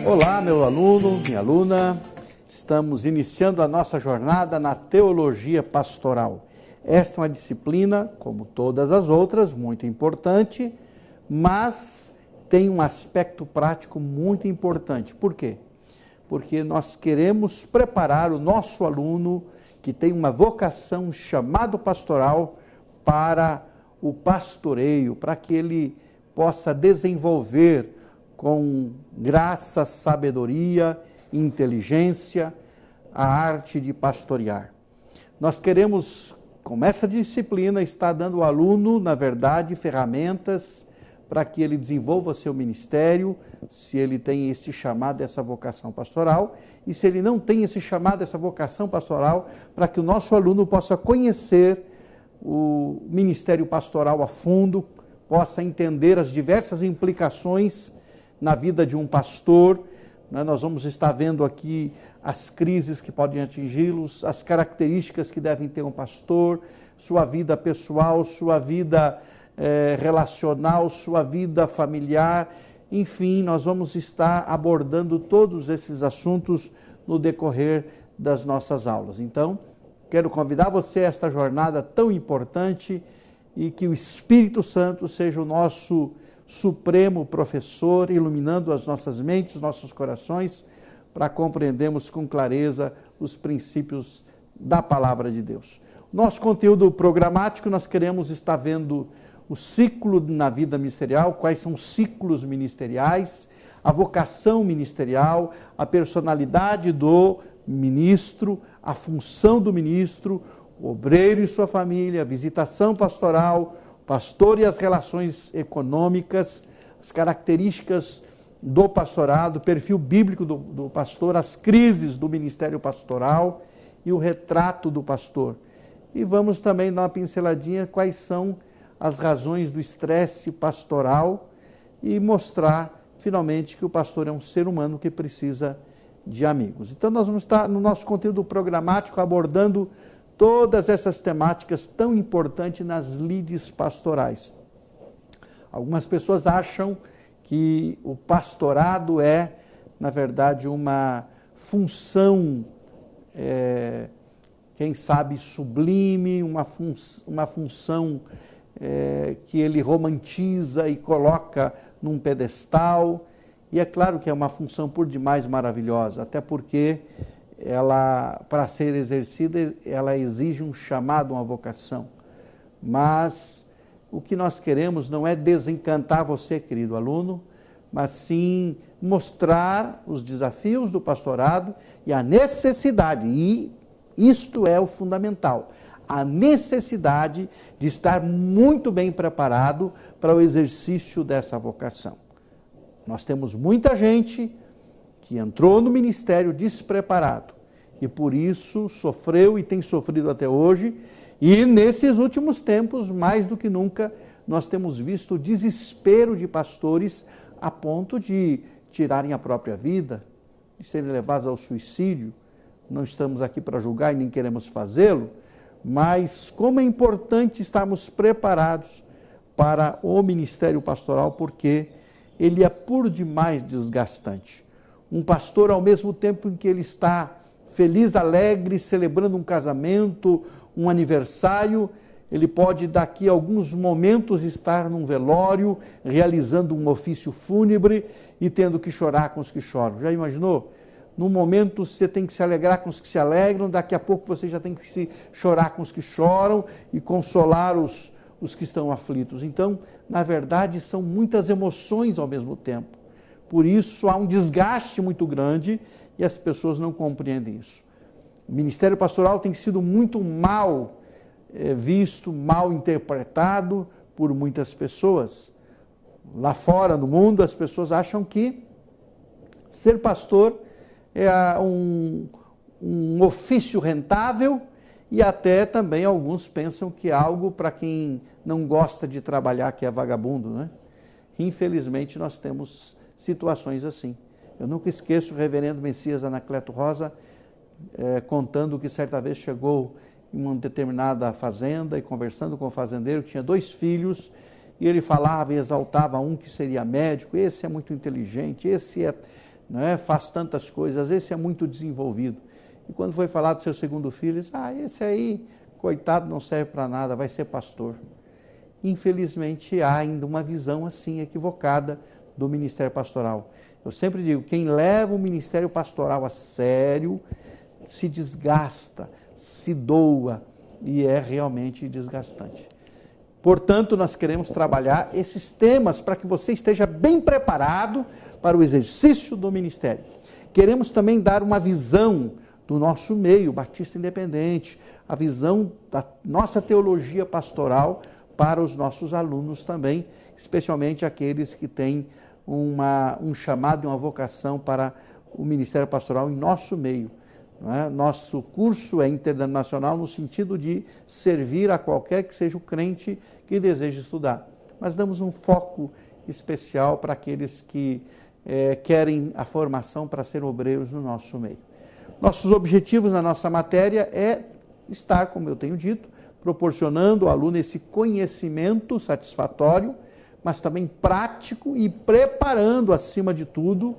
Olá, meu aluno, minha aluna. Estamos iniciando a nossa jornada na teologia pastoral. Esta é uma disciplina, como todas as outras, muito importante, mas tem um aspecto prático muito importante. Por quê? Porque nós queremos preparar o nosso aluno que tem uma vocação, um chamado pastoral, para o pastoreio, para que ele possa desenvolver com graça, sabedoria, inteligência, a arte de pastorear. Nós queremos, com essa disciplina, estar dando ao aluno, na verdade, ferramentas para que ele desenvolva seu ministério, se ele tem esse chamado, essa vocação pastoral, e se ele não tem esse chamado, essa vocação pastoral, para que o nosso aluno possa conhecer o ministério pastoral a fundo, possa entender as diversas implicações na vida de um pastor. Nós vamos estar vendo aqui as crises que podem atingi-los, as características que devem ter um pastor, sua vida pessoal, sua vida relacional, sua vida familiar, enfim, nós vamos estar abordando todos esses assuntos no decorrer das nossas aulas. Então, quero convidar você a esta jornada tão importante e que o Espírito Santo seja o nosso supremo professor, iluminando as nossas mentes, os nossos corações, para compreendermos com clareza os princípios da palavra de Deus. Nosso conteúdo programático, nós queremos estar vendo o ciclo na vida ministerial, quais são os ciclos ministeriais, a vocação ministerial, a personalidade do ministro, a função do ministro, o obreiro e sua família, a visitação pastoral, o pastor e as relações econômicas, as características do pastorado, o perfil bíblico do pastor, as crises do ministério pastoral e o retrato do pastor. E vamos também dar uma pinceladinha quais são as razões do estresse pastoral e mostrar, finalmente, que o pastor é um ser humano que precisa de amigos. Então, nós vamos estar no nosso conteúdo programático abordando todas essas temáticas tão importantes nas lides pastorais. Algumas pessoas acham que o pastorado é, na verdade, uma função, quem sabe, sublime, uma função que ele romantiza e coloca num pedestal. E é claro que é uma função por demais maravilhosa, até porque ela, para ser exercida, ela exige um chamado, uma vocação. Mas o que nós queremos não é desencantar você, querido aluno, mas sim mostrar os desafios do pastorado e a necessidade, e isto é o fundamental, a necessidade de estar muito bem preparado para o exercício dessa vocação. Nós temos muita gente que entrou no ministério despreparado e por isso sofreu e tem sofrido até hoje, e nesses últimos tempos, mais do que nunca, nós temos visto o desespero de pastores a ponto de tirarem a própria vida, de serem levados ao suicídio. Não estamos aqui para julgar e nem queremos fazê-lo, mas como é importante estarmos preparados para o ministério pastoral, porque ele é por demais desgastante. Um pastor, ao mesmo tempo em que ele está feliz, alegre, celebrando um casamento, um aniversário, ele pode daqui a alguns momentos estar num velório, realizando um ofício fúnebre e tendo que chorar com os que choram. Já imaginou? Num momento você tem que se alegrar com os que se alegram, daqui a pouco você já tem que se chorar com os que choram e consolar os que estão aflitos. Então, na verdade, são muitas emoções ao mesmo tempo. Por isso, há um desgaste muito grande e as pessoas não compreendem isso. O ministério pastoral tem sido muito mal visto, mal interpretado por muitas pessoas. Lá fora, no mundo, as pessoas acham que ser pastor é um ofício rentável, e até também alguns pensam que é algo para quem não gosta de trabalhar, que é vagabundo, né? Infelizmente, nós temos situações assim. Eu nunca esqueço o reverendo Messias Anacleto Rosa contando que certa vez chegou em uma determinada fazenda e conversando com o fazendeiro, que tinha 2 filhos, e ele falava e exaltava um que seria médico, esse é muito inteligente, esse né, faz tantas coisas, às vezes é muito desenvolvido. E quando foi falar do seu segundo filho, ele disse, esse aí, coitado, não serve para nada, vai ser pastor. Infelizmente, há ainda uma visão assim equivocada do ministério pastoral. Eu sempre digo, quem leva o ministério pastoral a sério, se desgasta, se doa, e é realmente desgastante. Portanto, nós queremos trabalhar esses temas para que você esteja bem preparado para o exercício do ministério. Queremos também dar uma visão do nosso meio Batista Independente, a visão da nossa teologia pastoral para os nossos alunos também, especialmente aqueles que têm um chamado e uma vocação para o ministério pastoral em nosso meio. Não é? Nosso curso é internacional no sentido de servir a qualquer que seja o crente que deseje estudar. Mas damos um foco especial para aqueles que querem a formação para ser obreiros no nosso meio. Nossos objetivos na nossa matéria é estar, como eu tenho dito, proporcionando ao aluno esse conhecimento satisfatório, mas também prático e preparando, acima de tudo,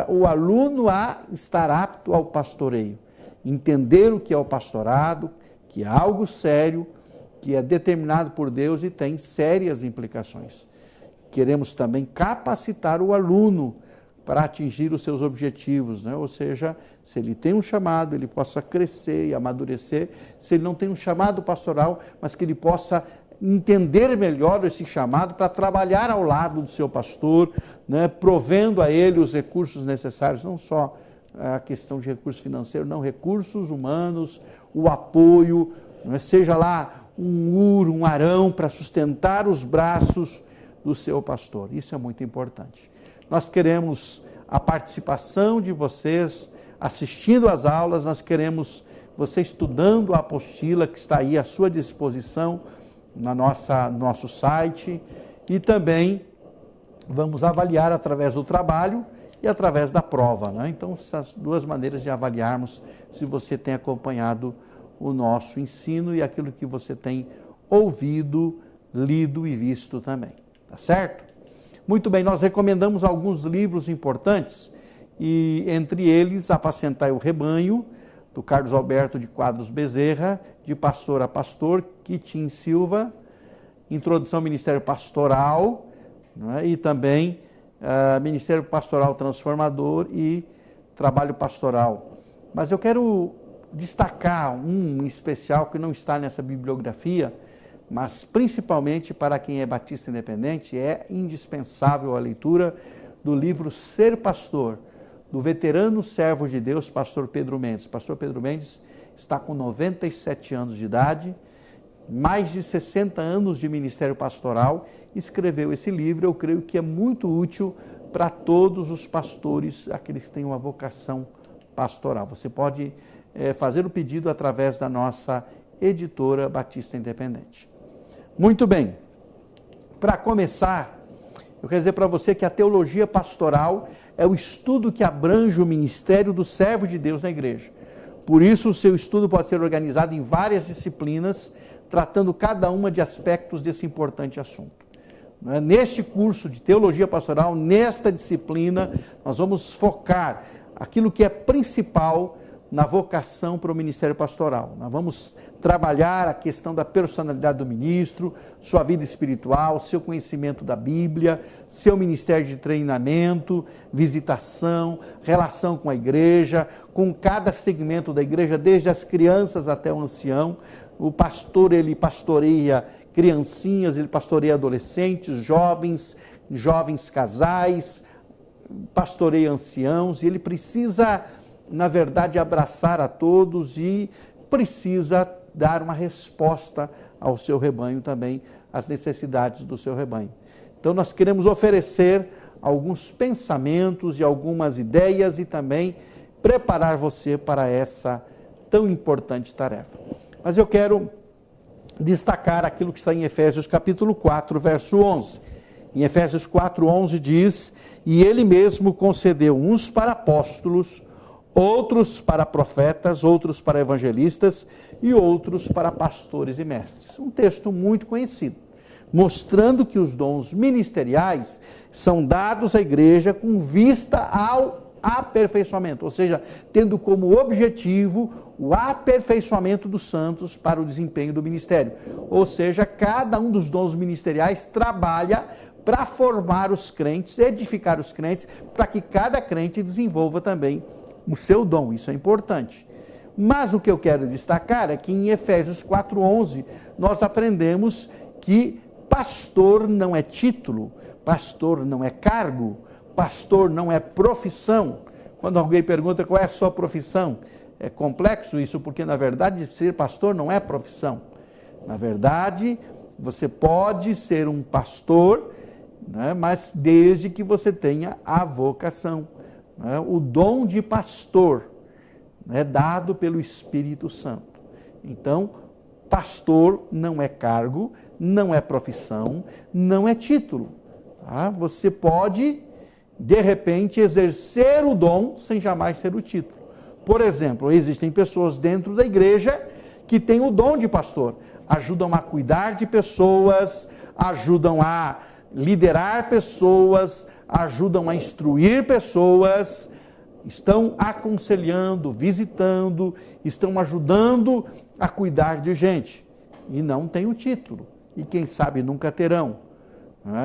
o aluno a estar apto ao pastoreio, entender o que é o pastorado, que é algo sério, que é determinado por Deus e tem sérias implicações. Queremos também capacitar o aluno para atingir os seus objetivos, né? Ou seja, se ele tem um chamado, ele possa crescer e amadurecer, se ele não tem um chamado pastoral, mas que ele possa entender melhor esse chamado para trabalhar ao lado do seu pastor, né? Provendo a ele os recursos necessários, não só a questão de recursos financeiros, não, recursos humanos, o apoio, né? Seja lá um Arão para sustentar os braços do seu pastor. Isso é muito importante. Nós queremos a participação de vocês assistindo às aulas, nós queremos você estudando a apostila que está aí à sua disposição no nosso site, e também vamos avaliar através do trabalho e através da prova, né? Então, essas duas maneiras de avaliarmos se você tem acompanhado o nosso ensino e aquilo que você tem ouvido, lido e visto também, tá certo? Muito bem, nós recomendamos alguns livros importantes, e entre eles, Apacentai o Rebanho, do Carlos Alberto de Quadros Bezerra, De Pastor a Pastor, Quitim Silva, Introdução ao Ministério Pastoral, né, e também Ministério Pastoral Transformador e Trabalho Pastoral. Mas eu quero destacar um especial que não está nessa bibliografia, mas principalmente para quem é batista independente, é indispensável a leitura do livro Ser Pastor, do veterano servo de Deus, pastor Pedro Mendes. Pastor Pedro Mendes está com 97 anos de idade, mais de 60 anos de ministério pastoral, escreveu esse livro. Eu creio que é muito útil para todos os pastores, aqueles que têm uma vocação pastoral. Você pode fazer o pedido através da nossa editora Batista Independente. Muito bem, para começar, eu quero dizer para você que a teologia pastoral é o estudo que abrange o ministério do servo de Deus na igreja. Por isso, o seu estudo pode ser organizado em várias disciplinas, tratando cada uma de aspectos desse importante assunto. Neste curso de teologia pastoral, nesta disciplina, nós vamos focar aquilo que é principal na vocação para o ministério pastoral. Nós vamos trabalhar a questão da personalidade do ministro, sua vida espiritual, seu conhecimento da Bíblia, seu ministério de treinamento, visitação, relação com a igreja, com cada segmento da igreja, desde as crianças até o ancião. O pastor, ele pastoreia criancinhas, ele pastoreia adolescentes, jovens casais, pastoreia anciãos, e ele precisa, na verdade, abraçar a todos e precisa dar uma resposta ao seu rebanho também, às necessidades do seu rebanho. Então, nós queremos oferecer alguns pensamentos e algumas ideias e também preparar você para essa tão importante tarefa. Mas eu quero destacar aquilo que está em Efésios capítulo 4, verso 11. Em Efésios 4, 11 diz: "E ele mesmo concedeu uns para apóstolos, outros para profetas, outros para evangelistas e outros para pastores e mestres." Um texto muito conhecido, mostrando que os dons ministeriais são dados à igreja com vista ao aperfeiçoamento, ou seja, tendo como objetivo o aperfeiçoamento dos santos para o desempenho do ministério. Ou seja, cada um dos dons ministeriais trabalha para formar os crentes, edificar os crentes, para que cada crente desenvolva também o seu dom. Isso é importante. Mas o que eu quero destacar é que em Efésios 4:11 nós aprendemos que pastor não é título, pastor não é cargo, pastor não é profissão. Quando alguém pergunta qual é a sua profissão, é complexo isso, porque na verdade ser pastor não é profissão. Na verdade, você pode ser um pastor, né, mas desde que você tenha a vocação, né, o dom de pastor, né, dado pelo Espírito Santo. Então, pastor não é cargo, não é profissão, não é título. Tá? Você pode, de repente, exercer o dom sem jamais ter o título. Por exemplo, existem pessoas dentro da igreja que têm o dom de pastor, ajudam a cuidar de pessoas, ajudam a liderar pessoas, ajudam a instruir pessoas, estão aconselhando, visitando, estão ajudando a cuidar de gente. E não tem o título. E quem sabe nunca terão.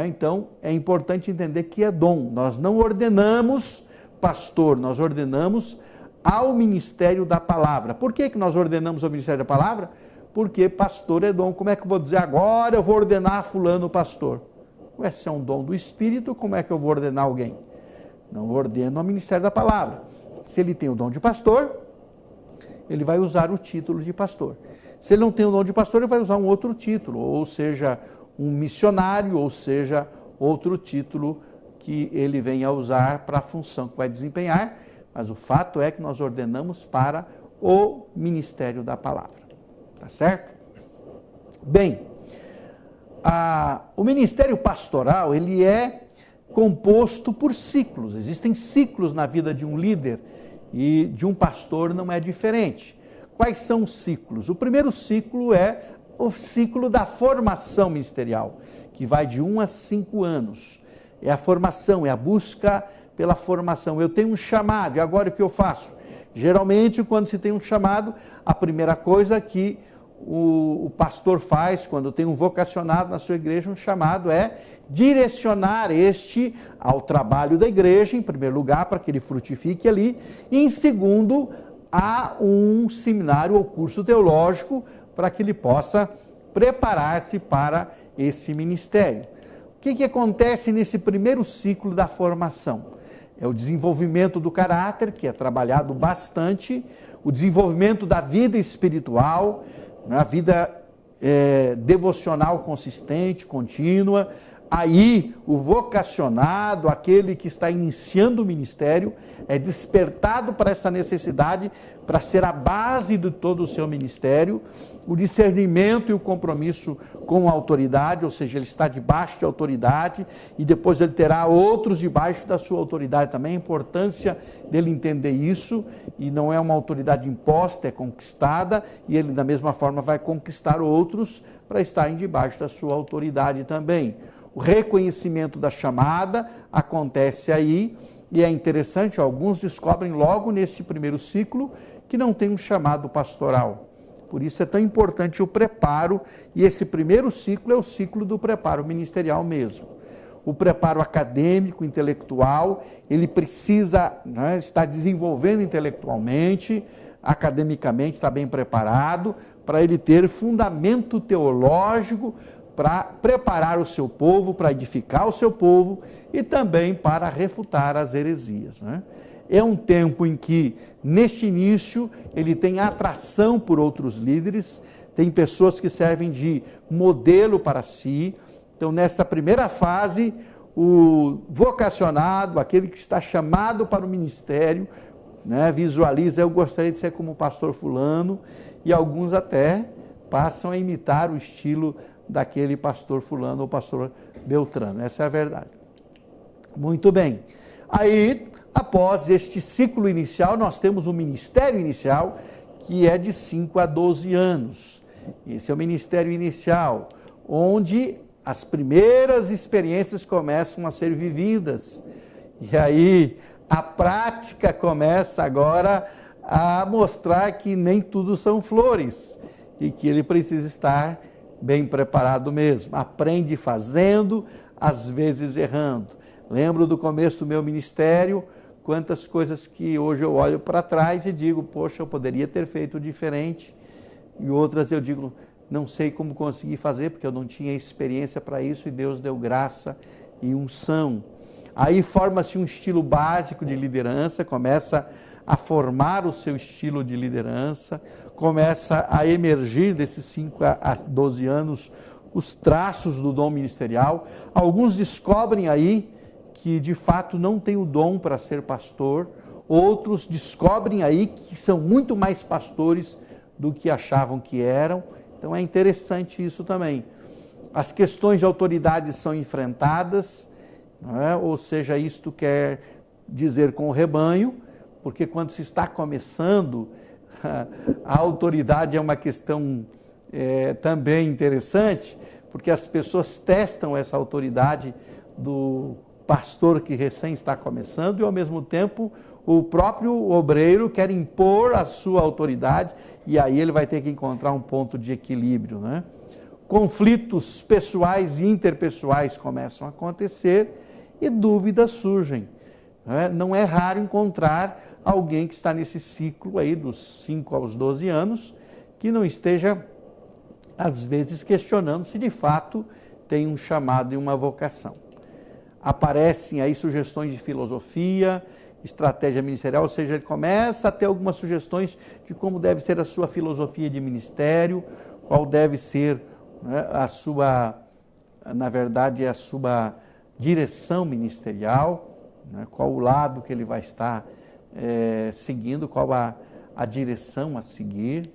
Então, é importante entender que é dom. Nós não ordenamos pastor, nós ordenamos ao ministério da palavra. Por que nós ordenamos ao ministério da palavra? Porque pastor é dom. Como é que eu vou dizer agora eu vou ordenar fulano pastor? Se é um dom do Espírito, como é que eu vou ordenar alguém? Não ordeno ao ministério da palavra. Se ele tem o dom de pastor, ele vai usar o título de pastor. Se ele não tem o dom de pastor, ele vai usar um outro título, ou seja, um missionário, ou seja, outro título que ele venha a usar para a função que vai desempenhar. Mas o fato é que nós ordenamos para o ministério da palavra. Tá certo? Bem, o ministério pastoral, ele é composto por ciclos. Existem ciclos na vida de um líder e de um pastor não é diferente. Quais são os ciclos? O primeiro ciclo é o ciclo da formação ministerial, que vai de 1 a 5 anos. É a formação, é a busca pela formação. Eu tenho um chamado, e agora o que eu faço? Geralmente, quando se tem um chamado, a primeira coisa que o pastor faz, quando tem um vocacionado na sua igreja, um chamado é direcionar este ao trabalho da igreja, em primeiro lugar, para que ele frutifique ali, e em segundo, a um seminário ou curso teológico, para que ele possa preparar-se para esse ministério. O que acontece nesse primeiro ciclo da formação? É o desenvolvimento do caráter, que é trabalhado bastante, o desenvolvimento da vida espiritual, a vida devocional consistente, contínua. Aí o vocacionado, aquele que está iniciando o ministério, é despertado para essa necessidade, para ser a base de todo o seu ministério, o discernimento e o compromisso com a autoridade, ou seja, ele está debaixo de autoridade e depois ele terá outros debaixo da sua autoridade também. A importância dele entender isso, e não é uma autoridade imposta, é conquistada, e ele da mesma forma vai conquistar outros para estarem debaixo da sua autoridade também. O reconhecimento da chamada acontece aí, e é interessante, alguns descobrem logo neste primeiro ciclo que não tem um chamado pastoral. Por isso é tão importante o preparo, e esse primeiro ciclo é o ciclo do preparo ministerial mesmo. O preparo acadêmico, intelectual, ele precisa estar desenvolvendo intelectualmente, academicamente, estar bem preparado, para ele ter fundamento teológico, para preparar o seu povo, para edificar o seu povo e também para refutar as heresias. É um tempo em que, neste início, ele tem atração por outros líderes, tem pessoas que servem de modelo para si. Então, nessa primeira fase, o vocacionado, aquele que está chamado para o ministério, visualiza, eu gostaria de ser como o pastor fulano, e alguns até passam a imitar o estilo daquele pastor fulano ou pastor Beltrano. Essa é a verdade. Muito bem. Aí, após este ciclo inicial, nós temos um ministério inicial que é de 5 a 12 anos. Esse é o ministério inicial, onde as primeiras experiências começam a ser vividas. E aí, A prática começa agora a mostrar que nem tudo são flores e que ele precisa estar bem preparado mesmo. Aprende fazendo, às vezes errando. Lembro do começo do meu ministério, quantas coisas que hoje eu olho para trás e digo, poxa, eu poderia ter feito diferente. E outras eu digo, não sei como consegui fazer, porque eu não tinha experiência para isso e Deus deu graça e unção. Aí forma-se um estilo básico de liderança, começa a formar o seu estilo de liderança, começa a emergir desses 5 a 12 anos os traços do dom ministerial. Alguns descobrem aí que de fato não tem o dom para ser pastor, outros descobrem aí que são muito mais pastores do que achavam que eram. Então é interessante isso também. As questões de autoridade são enfrentadas, não é? Ou seja, isto quer dizer com o rebanho, porque quando se está começando, a autoridade é uma questão também interessante, porque as pessoas testam essa autoridade do pastor que recém está começando e, ao mesmo tempo, o próprio obreiro quer impor a sua autoridade e aí ele vai ter que encontrar um ponto de equilíbrio, né? Conflitos pessoais e interpessoais começam a acontecer e dúvidas surgem. Não é raro encontrar alguém que está nesse ciclo aí dos 5 aos 12 anos que não esteja, às vezes, questionando se de fato tem um chamado e uma vocação. Aparecem aí sugestões de filosofia, estratégia ministerial, ou seja, ele começa a ter algumas sugestões de como deve ser a sua filosofia de ministério, qual deve ser, né, a sua direção ministerial, né, qual o lado que ele vai estar seguindo, qual a direção a seguir.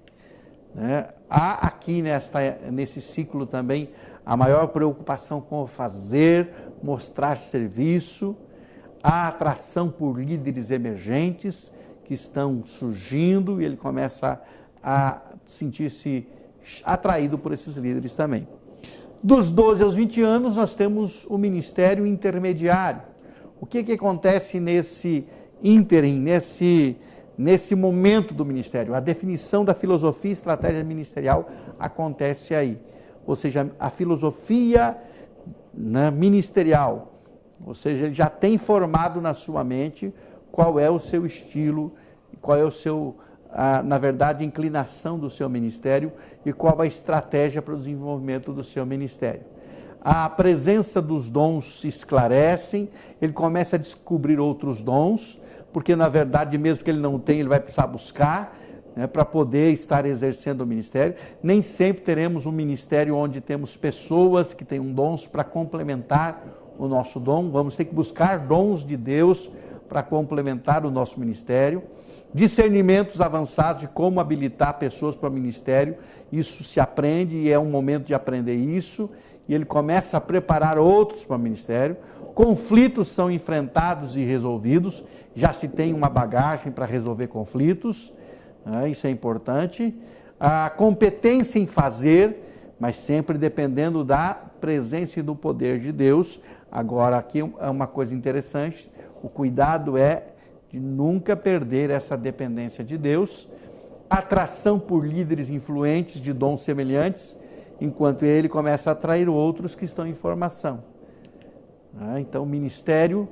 Né? Há aqui nesse ciclo também a maior preocupação com o fazer, mostrar serviço, a atração por líderes emergentes que estão surgindo e ele começa a sentir-se atraído por esses líderes também. Dos 12 aos 20 anos nós temos o ministério intermediário. O que acontece nesse ínterim, nesse momento do ministério? A definição da filosofia e estratégia ministerial acontece aí. Ou seja, a filosofia, né, ministerial, ou seja, ele já tem formado na sua mente qual é o seu estilo, qual é o seu, na verdade, a inclinação do seu ministério e qual a estratégia para o desenvolvimento do seu ministério. A presença dos dons se esclarecem, ele começa a descobrir outros dons, porque na verdade, mesmo que ele não tenha, ele vai precisar buscar, né, para poder estar exercendo o ministério. Nem sempre teremos um ministério onde temos pessoas que tenham dons para complementar o nosso dom. Vamos ter que buscar dons de Deus para complementar o nosso ministério. Discernimentos avançados de como habilitar pessoas para o ministério. Isso se aprende e é um momento de aprender isso. E ele começa a preparar outros para o ministério. Conflitos são enfrentados e resolvidos. Já se tem uma bagagem para resolver conflitos. Isso é importante. A competência em fazer, mas sempre dependendo da presença e do poder de Deus. Agora, aqui é uma coisa interessante, o cuidado é de nunca perder essa dependência de Deus. Atração por líderes influentes de dons semelhantes, enquanto ele começa a atrair outros que estão em formação. Então, o ministério,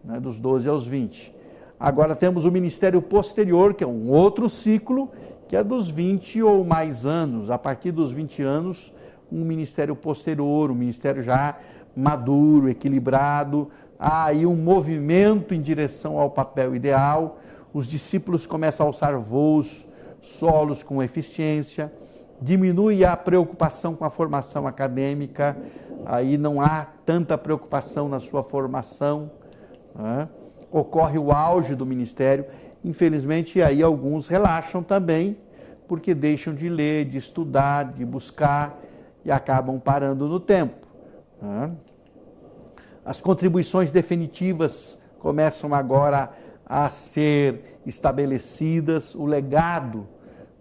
né, dos 12 aos 20. Agora temos o ministério posterior, que é um outro ciclo, que é dos 20 ou mais anos. A partir dos 20 anos, um ministério posterior, um ministério já maduro, equilibrado. Há aí um movimento em direção ao papel ideal. Os discípulos começam a alçar voos solos com eficiência. Diminui a preocupação com a formação acadêmica. Aí não há tanta preocupação na sua formação, né? Ocorre o auge do ministério. Infelizmente, aí alguns relaxam também, porque deixam de ler, de estudar, de buscar e acabam parando no tempo. As contribuições definitivas começam agora a ser estabelecidas, o legado,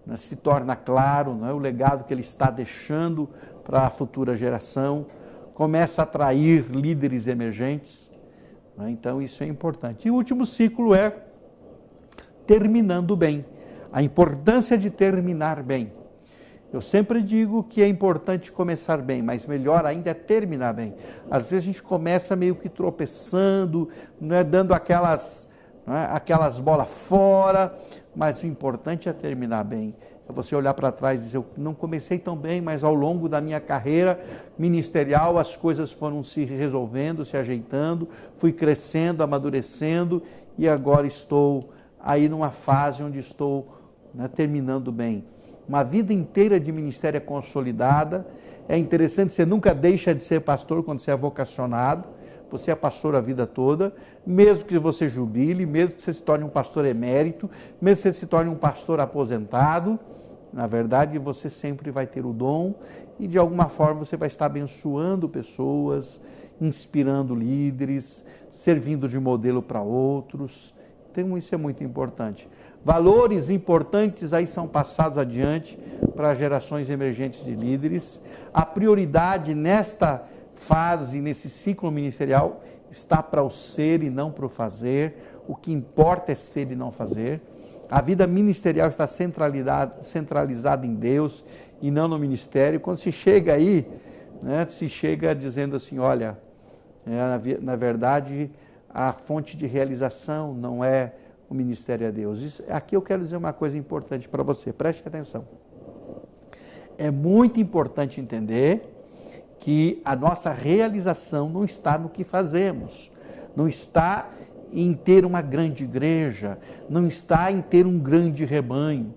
né, se torna claro, né, o legado que ele está deixando para a futura geração, começa a atrair líderes emergentes. né? Então isso é importante. E o último ciclo é terminando bem. A importância de terminar bem. Eu sempre digo que é importante começar bem, mas melhor ainda é terminar bem. Às vezes a gente começa meio que tropeçando, né, dando aquelas bolas fora, mas o importante é terminar bem. É você olhar para trás e dizer, eu não comecei tão bem, mas ao longo da minha carreira ministerial as coisas foram se resolvendo, se ajeitando, fui crescendo, amadurecendo e agora estou aí numa fase onde estou, né, terminando bem. Uma vida inteira de ministério é consolidada. É interessante, você nunca deixa de ser pastor quando você é vocacionado. Você é pastor a vida toda, mesmo que você jubile, mesmo que você se torne um pastor emérito, mesmo que você se torne um pastor aposentado. Na verdade, você sempre vai ter o dom e, de alguma forma, você vai estar abençoando pessoas, inspirando líderes, servindo de modelo para outros. Então, isso é muito importante. Valores importantes aí são passados adiante para gerações emergentes de líderes. A prioridade nesta fase, nesse ciclo ministerial, está para o ser e não para o fazer. O que importa é ser e não fazer. A vida ministerial está centralizada em Deus e não no ministério. Quando se chega aí, né, se chega dizendo assim, olha, na verdade, a fonte de realização não é o ministério a Deus. Aqui eu quero dizer uma coisa importante para você, preste atenção. É muito importante entender que a nossa realização não está no que fazemos, não está em ter uma grande igreja, não está em ter um grande rebanho.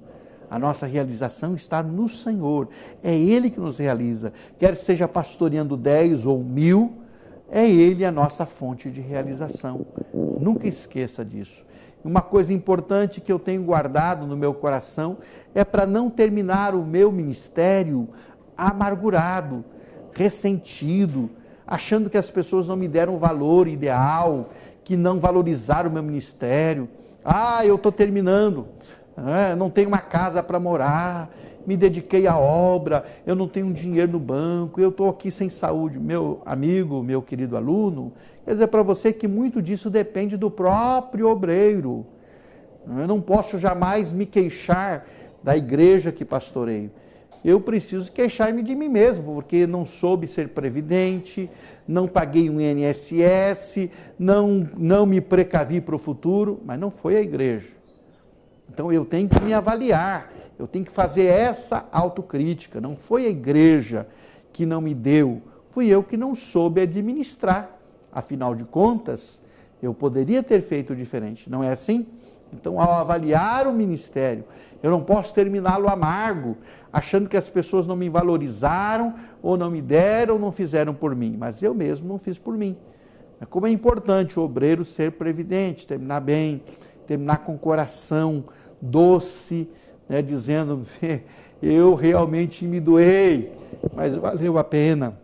A nossa realização está no Senhor, é Ele que nos realiza, quer seja pastoreando 10 ou 1000, é Ele a nossa fonte de realização. Nunca esqueça disso. Uma coisa importante que eu tenho guardado no meu coração é para não terminar o meu ministério amargurado, ressentido, achando que as pessoas não me deram o valor ideal, que não valorizaram o meu ministério. Eu estou terminando, não tenho uma casa para morar, me dediquei à obra, eu não tenho dinheiro no banco, eu estou aqui sem saúde. Meu amigo, meu querido aluno, quer dizer para você que muito disso depende do próprio obreiro. Eu não posso jamais me queixar da igreja que pastoreio. Eu preciso queixar-me de mim mesmo, porque não soube ser previdente, não paguei um INSS, não me precavi para o futuro, mas não foi a igreja. Então eu tenho que me avaliar, eu tenho que fazer essa autocrítica. Não foi a igreja que não me deu, fui eu que não soube administrar. Afinal de contas, eu poderia ter feito diferente, não é assim? Então, ao avaliar o ministério, eu não posso terminá-lo amargo, achando que as pessoas não me valorizaram, ou não me deram, ou não fizeram por mim, mas eu mesmo não fiz por mim. Como é importante o obreiro ser previdente, terminar bem, terminar com o coração doce, né, dizendo, eu realmente me doei, mas valeu a pena.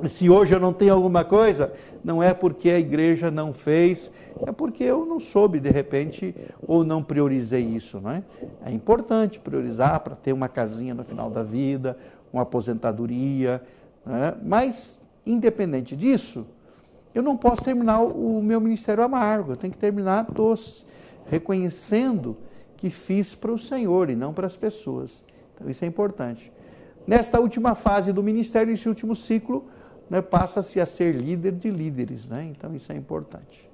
Se hoje eu não tenho alguma coisa, não é porque a igreja não fez, é porque eu não soube, de repente, ou não priorizei isso, não é? É importante priorizar para ter uma casinha no final da vida, uma aposentadoria, né? Mas, independente disso, eu não posso terminar o meu ministério amargo, eu tenho que terminar doce, reconhecendo que fiz para o Senhor e não para as pessoas. Então, isso é importante. Nessa última fase do ministério, esse último ciclo, né, passa-se a ser líder de líderes, né? Então isso é importante.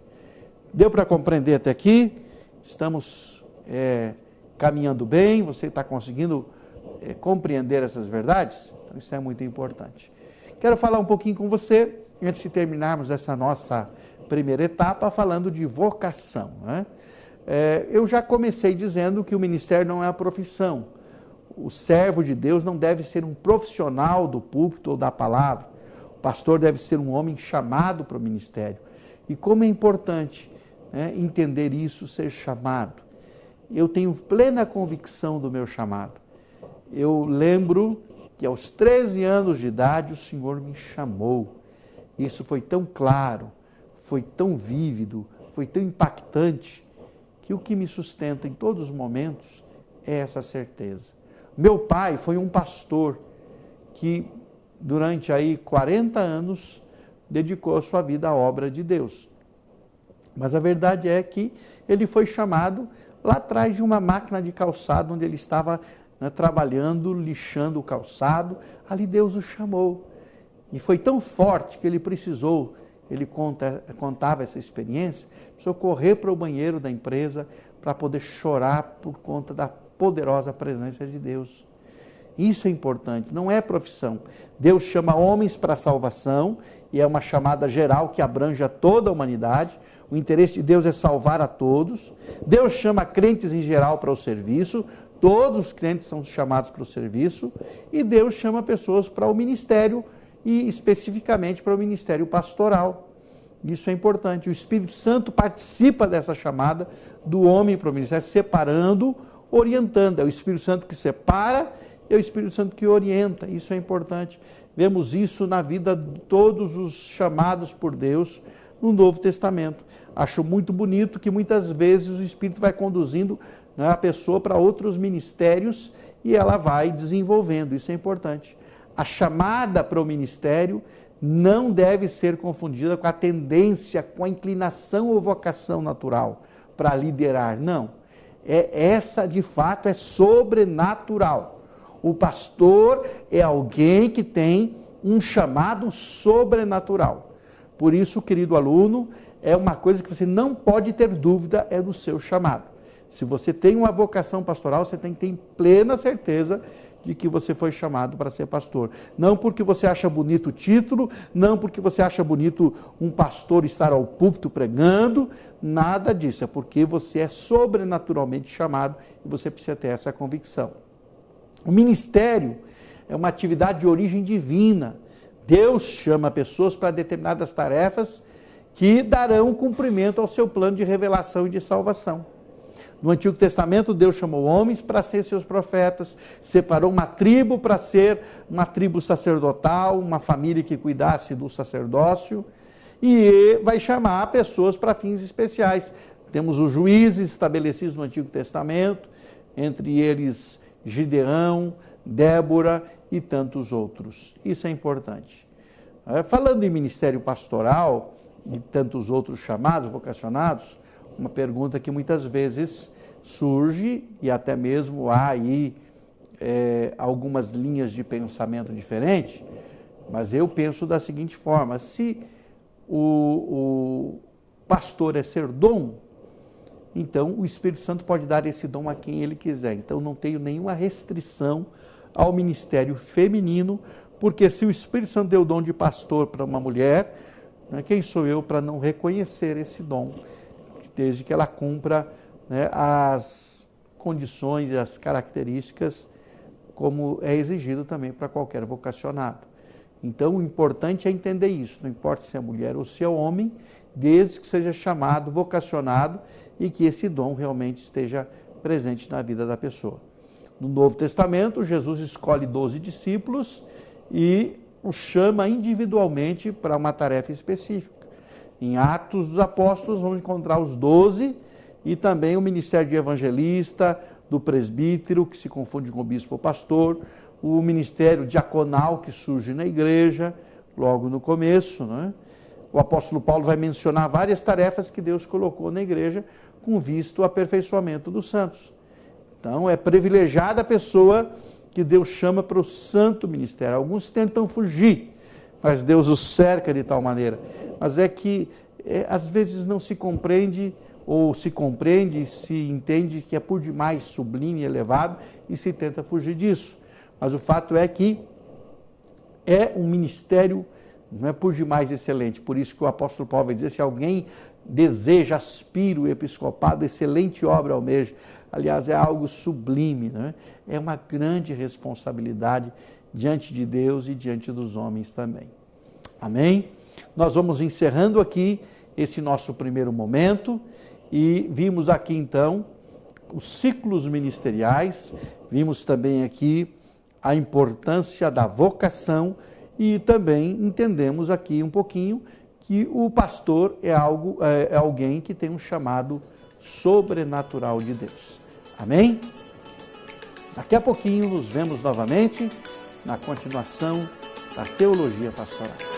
Deu para compreender até aqui? Estamos caminhando bem? Você está conseguindo compreender essas verdades? Então isso é muito importante. Quero falar um pouquinho com você, antes de terminarmos essa nossa primeira etapa, falando de vocação, né? Eu já comecei dizendo que o ministério não é a profissão. O servo de Deus não deve ser um profissional do púlpito ou da palavra. O pastor deve ser um homem chamado para o ministério. E como é importante, né, entender isso, ser chamado. Eu tenho plena convicção do meu chamado. Eu lembro que aos 13 anos de idade o Senhor me chamou. Isso foi tão claro, foi tão vívido, foi tão impactante, que o que me sustenta em todos os momentos é essa certeza. Meu pai foi um pastor que, durante aí 40 anos, dedicou a sua vida à obra de Deus. Mas a verdade é que ele foi chamado lá atrás de uma máquina de calçado, onde ele estava, né, trabalhando, lixando o calçado. Ali Deus o chamou. E foi tão forte que ele precisou, ele contava essa experiência, precisou correr para o banheiro da empresa para poder chorar por conta da poderosa presença de Deus. Isso é importante, não é profissão. Deus chama homens para a salvação, e é uma chamada geral que abrange a toda a humanidade. O interesse de Deus é salvar a todos. Deus chama crentes em geral para o serviço, todos os crentes são chamados para o serviço, e Deus chama pessoas para o ministério, e especificamente para o ministério pastoral. Isso é importante. O Espírito Santo participa dessa chamada do homem para o ministério, separando, orientando. É o Espírito Santo que separa, é o Espírito Santo que orienta. Isso é importante. Vemos isso na vida de todos os chamados por Deus no Novo Testamento. Acho muito bonito que muitas vezes o Espírito vai conduzindo, né, a pessoa para outros ministérios e ela vai desenvolvendo. Isso é importante. A chamada para o ministério não deve ser confundida com a tendência, com a inclinação ou vocação natural para liderar. Não. Essa, de fato, é sobrenatural. O pastor é alguém que tem um chamado sobrenatural. Por isso, querido aluno, é uma coisa que você não pode ter dúvida, é do seu chamado. Se você tem uma vocação pastoral, você tem que ter plena certeza de que você foi chamado para ser pastor. Não porque você acha bonito o título, não porque você acha bonito um pastor estar ao púlpito pregando, nada disso. É porque você é sobrenaturalmente chamado e você precisa ter essa convicção. O ministério é uma atividade de origem divina. Deus chama pessoas para determinadas tarefas que darão cumprimento ao seu plano de revelação e de salvação. No Antigo Testamento, Deus chamou homens para ser seus profetas, separou uma tribo para ser uma tribo sacerdotal, uma família que cuidasse do sacerdócio, e vai chamar pessoas para fins especiais. Temos os juízes estabelecidos no Antigo Testamento, entre eles Gideão, Débora e tantos outros. Isso é importante. Falando em ministério pastoral e tantos outros chamados, vocacionados, uma pergunta que muitas vezes surge, e até mesmo há aí algumas linhas de pensamento diferentes, mas eu penso da seguinte forma: se o pastor é ser dom, então o Espírito Santo pode dar esse dom a quem ele quiser. Então não tenho nenhuma restrição ao ministério feminino, porque se o Espírito Santo deu o dom de pastor para uma mulher, né, quem sou eu para não reconhecer esse dom, desde que ela cumpra, né, as condições e as características como é exigido também para qualquer vocacionado. Então o importante é entender isso, não importa se é mulher ou se é homem, desde que seja chamado, vocacionado e que esse dom realmente esteja presente na vida da pessoa. No Novo Testamento, Jesus escolhe 12 discípulos e os chama individualmente para uma tarefa específica. Em Atos dos Apóstolos, vamos encontrar os 12 e também o ministério de evangelista, do presbítero, que se confunde com o bispo ou pastor, o ministério diaconal que surge na igreja, logo no começo, né? O apóstolo Paulo vai mencionar várias tarefas que Deus colocou na igreja com visto ao aperfeiçoamento dos santos. Então, é privilegiada a pessoa que Deus chama para o santo ministério. Alguns tentam fugir, mas Deus os cerca de tal maneira. Mas é que, às vezes, não se compreende, ou se compreende, se entende que é por demais sublime e elevado, e se tenta fugir disso. Mas o fato é que é um ministério, não é por demais excelente. Por isso que o apóstolo Paulo vai dizer, se alguém deseja, aspira o episcopado, excelente obra almeja. Aliás, é algo sublime, né? É uma grande responsabilidade diante de Deus e diante dos homens também. Amém? Nós vamos encerrando aqui esse nosso primeiro momento e vimos aqui então os ciclos ministeriais, vimos também aqui a importância da vocação e também entendemos aqui um pouquinho que o pastor é alguém que tem um chamado sobrenatural de Deus. Amém? Daqui a pouquinho nos vemos novamente na continuação da Teologia Pastoral.